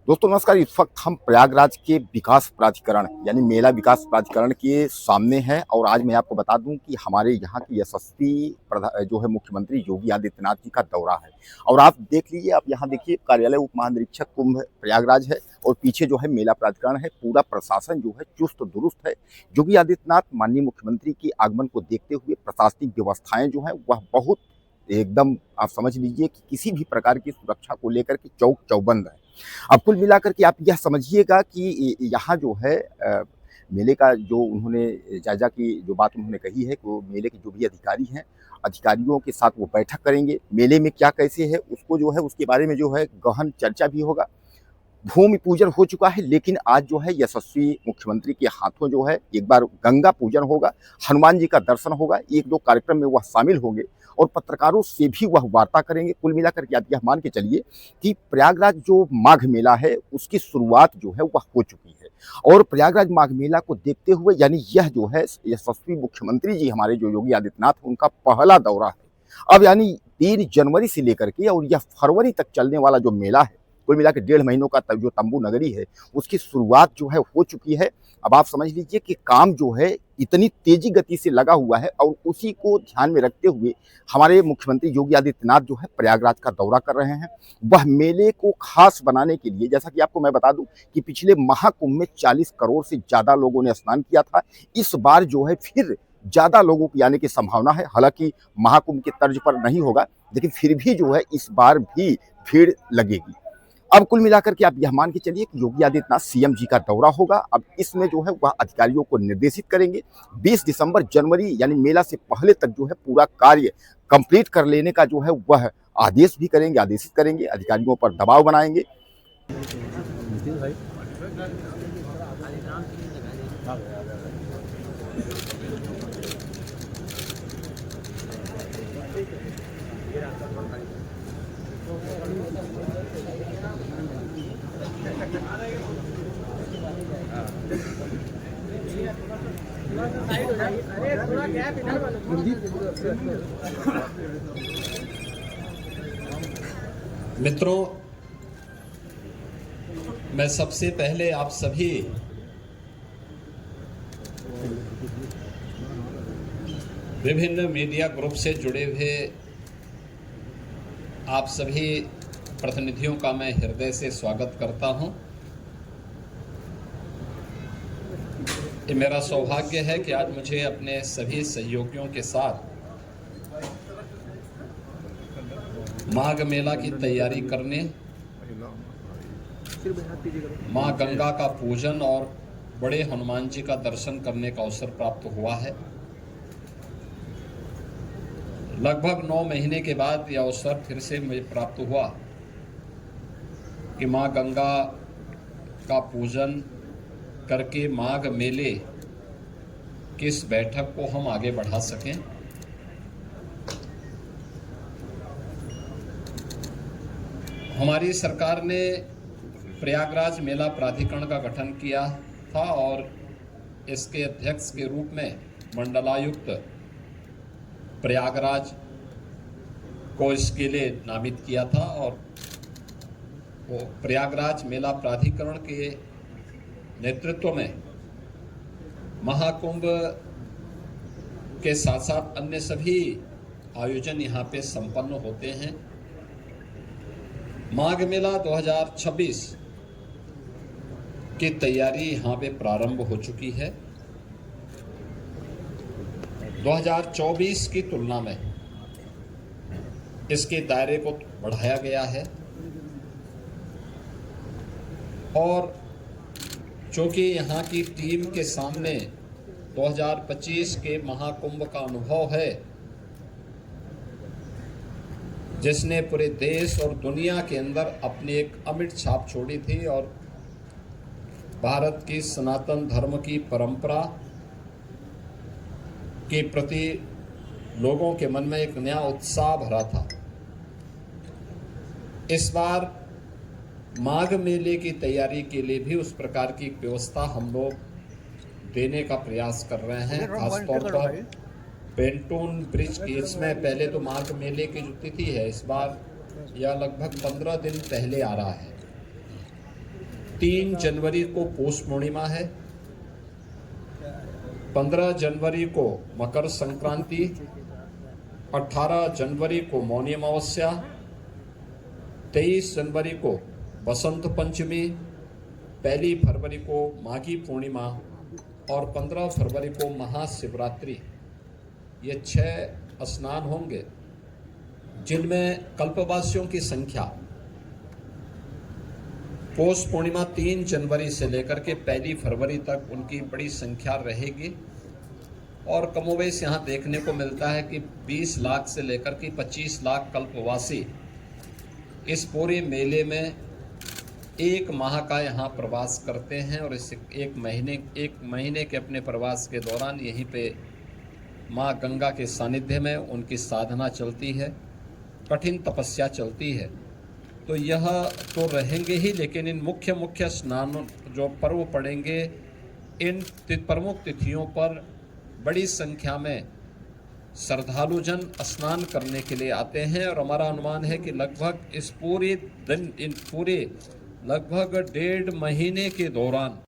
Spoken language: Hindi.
दोस्तों नमस्कार। इस वक्त हम प्रयागराज के विकास प्राधिकरण यानी मेला विकास प्राधिकरण के सामने हैं और आज मैं आपको बता दूं कि हमारे यहाँ की यशस्वी जो है मुख्यमंत्री योगी आदित्यनाथ जी का दौरा है। और आप देख लीजिए, आप यहाँ देखिए, कार्यालय उप महानिरीक्षक कुंभ प्रयागराज है और पीछे जो है मेला प्राधिकरण है। पूरा प्रशासन जो है चुस्त दुरुस्त है। योगी आदित्यनाथ माननीय मुख्यमंत्री के आगमन को देखते हुए प्रशासनिक व्यवस्थाएं जो है वह बहुत एकदम, आप समझ लीजिए कि किसी भी प्रकार की सुरक्षा को लेकर के चौक चौबंद है। अब कुल मिलाकर के आप यह समझिएगा कि यहाँ जो है मेले का जो उन्होंने जायजा की जो बात उन्होंने कही है कि वो मेले के जो भी अधिकारी हैं, अधिकारियों के साथ वो बैठक करेंगे। मेले में क्या कैसे है उसको जो है उसके बारे में जो है गहन चर्चा भी होगा। भूमि पूजन हो चुका है, लेकिन आज जो है यशस्वी मुख्यमंत्री के हाथों जो है एक बार गंगा पूजन होगा, हनुमान जी का दर्शन होगा, एक दो कार्यक्रम में वह शामिल होंगे और पत्रकारों से भी वह वार्ता करेंगे। कुल मिलाकर के आप यह मान के चलिए कि प्रयागराज जो माघ मेला है उसकी शुरुआत जो है वह हो चुकी है। और प्रयागराज माघ मेला को देखते हुए यानी यह जो है यशस्वी मुख्यमंत्री जी हमारे जो योगी आदित्यनाथ उनका पहला दौरा है। अब यानी 3 जनवरी से लेकर के और यह फरवरी तक चलने वाला जो मेला है, कुल मिला के 1.5 महीनों का जो तंबू नगरी है उसकी शुरुआत जो है हो चुकी है। अब आप समझ लीजिए कि काम जो है इतनी तेजी गति से लगा हुआ है और उसी को ध्यान में रखते हुए हमारे मुख्यमंत्री योगी आदित्यनाथ जो है प्रयागराज का दौरा कर रहे हैं। वह मेले को खास बनाने के लिए, जैसा कि आपको मैं बता दूं कि पिछले महाकुंभ में 40 करोड़ से ज्यादा लोगों ने स्नान किया था। इस बार जो है फिर ज्यादा लोगों की आने की संभावना है। हालांकि महाकुंभ के तर्ज पर नहीं होगा, लेकिन फिर भी जो है इस बार भी भीड़ लगेगी। अब कुल मिलाकर के आप यह मान के चलिए कि योगी आदित्यनाथ सीएम जी का दौरा होगा। अब इसमें जो है वह अधिकारियों को निर्देशित करेंगे 20 दिसंबर जनवरी यानी मेला से पहले तक जो है पूरा कार्य कंप्लीट कर लेने का जो है वह आदेश भी करेंगे, आदेशित करेंगे, अधिकारियों पर दबाव बनाएंगे। मित्रों, मैं सबसे पहले आप सभी विभिन्न मीडिया ग्रुप से जुड़े हुए आप सभी प्रतिनिधियों का मैं हृदय से स्वागत करता हूं। ये मेरा सौभाग्य है कि आज मुझे अपने सभी सहयोगियों के साथ माघ मेला की तैयारी करने, माँ गंगा का पूजन और बड़े हनुमान जी का दर्शन करने का अवसर प्राप्त हुआ है। लगभग 9 महीने के बाद यह अवसर फिर से मुझे प्राप्त हुआ कि माँ गंगा का पूजन करके माघ मेले की इस बैठक को हम आगे बढ़ा सकें। हमारी सरकार ने प्रयागराज मेला प्राधिकरण का गठन किया था और इसके अध्यक्ष के रूप में मंडलायुक्त प्रयागराज को इसके लिए नामित किया था। और वो प्रयागराज मेला प्राधिकरण के नेतृत्व में महाकुंभ के साथ साथ अन्य सभी आयोजन यहाँ पे संपन्न होते हैं। माघ मेला 2026 की तैयारी यहाँ पे प्रारंभ हो चुकी है। 2024 की तुलना में इसके दायरे को बढ़ाया गया है और चूंकि यहाँ की टीम के सामने 2025 के महाकुंभ का अनुभव है, जिसने पूरे देश और दुनिया के अंदर अपनी एक अमिट छाप छोड़ी थी और भारत की सनातन धर्म की परंपरा के प्रति लोगों के मन में एक नया उत्साह भरा था। इस बार माघ मेले की तैयारी के लिए भी उस प्रकार की व्यवस्था हम लोग देने का प्रयास कर रहे हैं। खासतौर पर पेंटून ब्रिज की, इसमें पहले तो माघ मेले की जो तिथि है, इस बार यह लगभग 15 दिन पहले आ रहा है। 3 जनवरी को पौष पूर्णिमा है, 15 जनवरी को मकर संक्रांति, 18 जनवरी को मौनी अमावस्या, 23 जनवरी को बसंत पंचमी, 1 फरवरी को माघी पूर्णिमा और 15 फरवरी को महाशिवरात्रि। ये 6 स्नान होंगे जिनमें कल्पवासियों की संख्या पौष पूर्णिमा 3 जनवरी से लेकर के 1 फरवरी तक उनकी बड़ी संख्या रहेगी। और कमोवेश यहाँ देखने को मिलता है कि 20 लाख से लेकर के 25 लाख कल्पवासी इस पूरे मेले में 1 माह का यहाँ प्रवास करते हैं और इस एक महीने के अपने प्रवास के दौरान यहीं पे माँ गंगा के सानिध्य में उनकी साधना चलती है, कठिन तपस्या चलती है। तो यह तो रहेंगे ही, लेकिन इन मुख्य स्नानों जो पर्व पड़ेंगे, इन प्रमुख तिथियों पर बड़ी संख्या में श्रद्धालुजन स्नान करने के लिए आते हैं। और हमारा अनुमान है कि लगभग इस पूरे दिन, इन पूरे लगभग 1.5 महीने के दौरान